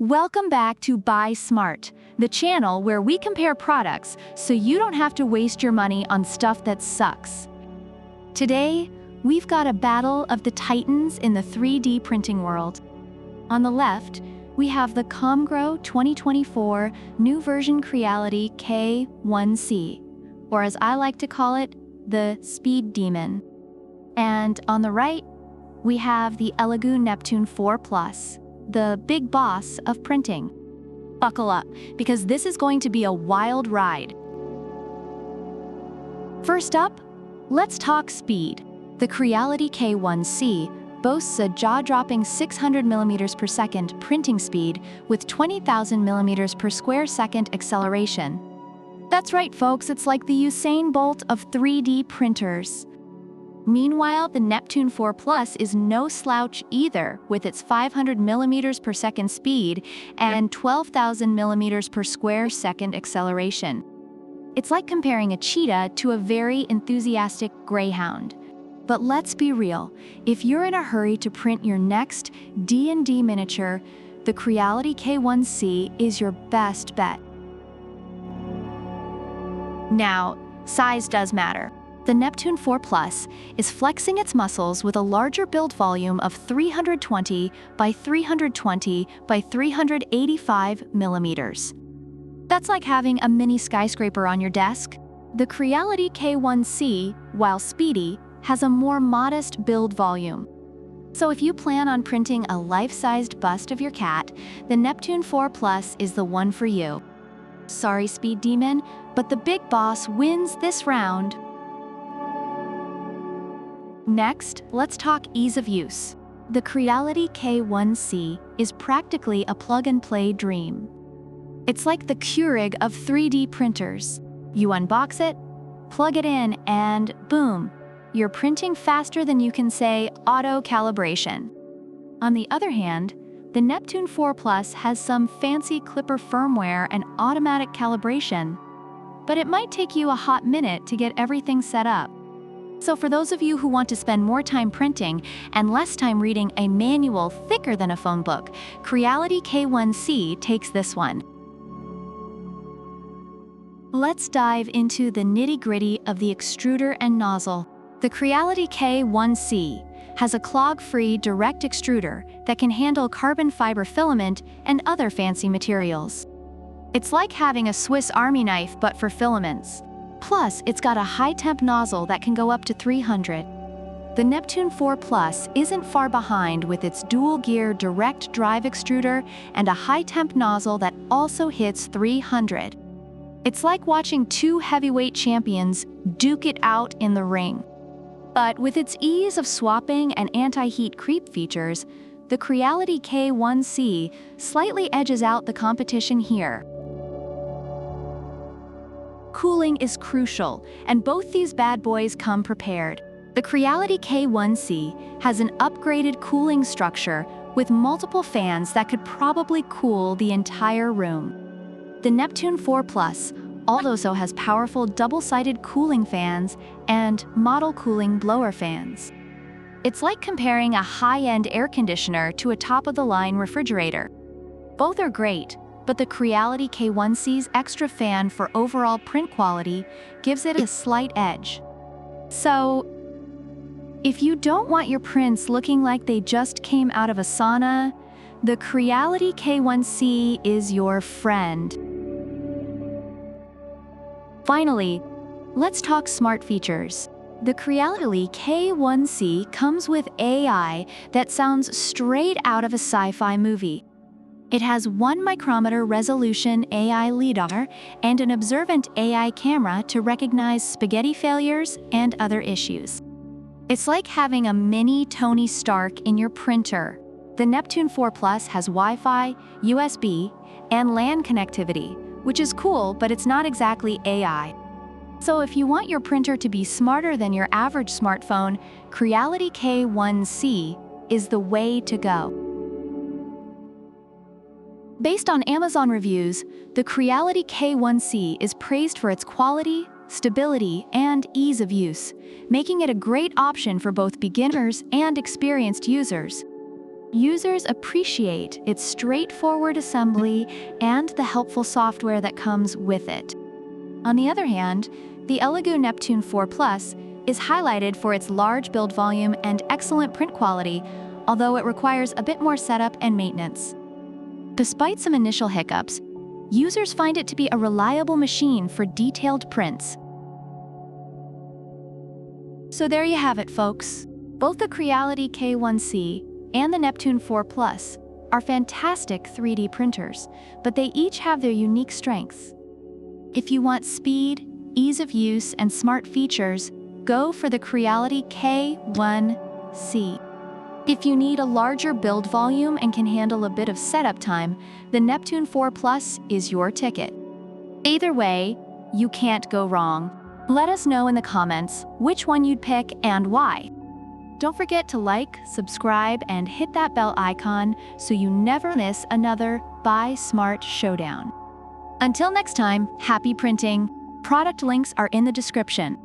Welcome back to Buy Smart, the channel where we compare products so you don't have to waste your money on stuff that sucks. Today, we've got a battle of the titans in the 3D printing world. On the left, we have the Comgrow 2024 new version Creality K1C, or as I like to call it, the Speed Demon. And on the right, we have the ELEGOO Neptune 4 Plus, the big boss of printing. Buckle up, because this is going to be a wild ride. First up, let's talk speed. The Creality K1C boasts a jaw-dropping 600 mm per second printing speed with 20,000 mm per square second acceleration. That's right, folks, it's like the Usain Bolt of 3D printers. Meanwhile, the Neptune 4 Plus is no slouch either, with its 500 mm per second speed and 12,000 mm per square second acceleration. It's like comparing a cheetah to a very enthusiastic greyhound. But let's be real, if you're in a hurry to print your next D&D miniature, the Creality K1C is your best bet. Now, size does matter. The Neptune 4 Plus is flexing its muscles with a larger build volume of 320 by 320 by 385 millimeters. That's like having a mini skyscraper on your desk. The Creality K1C, while speedy, has a more modest build volume. So if you plan on printing a life-sized bust of your cat, the Neptune 4 Plus is the one for you. Sorry, Speed Demon, but the big boss wins this round. Next, let's talk ease of use. The Creality K1C is practically a plug-and-play dream. It's like the Keurig of 3D printers. You unbox it, plug it in, and boom, you're printing faster than you can say auto-calibration. On the other hand, the Neptune 4 Plus has some fancy clipper firmware and automatic calibration, but it might take you a hot minute to get everything set up. So for those of you who want to spend more time printing and less time reading a manual thicker than a phone book, Creality K1C takes this one. Let's dive into the nitty-gritty of the extruder and nozzle. The Creality K1C has a clog-free direct extruder that can handle carbon fiber filament and other fancy materials. It's like having a Swiss Army knife but for filaments. Plus, it's got a high-temp nozzle that can go up to 300. The Neptune 4 Plus isn't far behind with its dual-gear direct drive extruder and a high-temp nozzle that also hits 300. It's like watching two heavyweight champions duke it out in the ring. But with its ease of swapping and anti-heat creep features, the Creality K1C slightly edges out the competition here. Cooling is crucial, and both these bad boys come prepared. The Creality K1C has an upgraded cooling structure with multiple fans that could probably cool the entire room. The Neptune 4 Plus also has powerful double-sided cooling fans and model cooling blower fans. It's like comparing a high-end air conditioner to a top-of-the-line refrigerator. Both are great, but the Creality K1C's extra fan for overall print quality gives it a slight edge. So, if you don't want your prints looking like they just came out of a sauna, the Creality K1C is your friend. Finally, let's talk smart features. The Creality K1C comes with AI that sounds straight out of a sci-fi movie. It has 1 micrometer resolution AI LiDAR and an observant AI camera to recognize spaghetti failures and other issues. It's like having a mini Tony Stark in your printer. The Neptune 4 Plus has Wi-Fi, USB, and LAN connectivity, which is cool, but it's not exactly AI. So if you want your printer to be smarter than your average smartphone, Creality K1C is the way to go. Based on Amazon reviews, the Creality K1C is praised for its quality, stability, and ease of use, making it a great option for both beginners and experienced users. Users appreciate its straightforward assembly and the helpful software that comes with it. On the other hand, the ELEGOO Neptune 4 Plus is highlighted for its large build volume and excellent print quality, although it requires a bit more setup and maintenance. Despite some initial hiccups, users find it to be a reliable machine for detailed prints. So there you have it, folks. Both the Creality K1C and the Neptune 4 Plus are fantastic 3D printers, but they each have their unique strengths. If you want speed, ease of use, and smart features, go for the Creality K1C. If you need a larger build volume and can handle a bit of setup time, the Neptune 4 Plus is your ticket. Either way, you can't go wrong. Let us know in the comments which one you'd pick and why. Don't forget to like, subscribe, and hit that bell icon so you never miss another Buy Smart Showdown. Until next time, happy printing! Product links are in the description.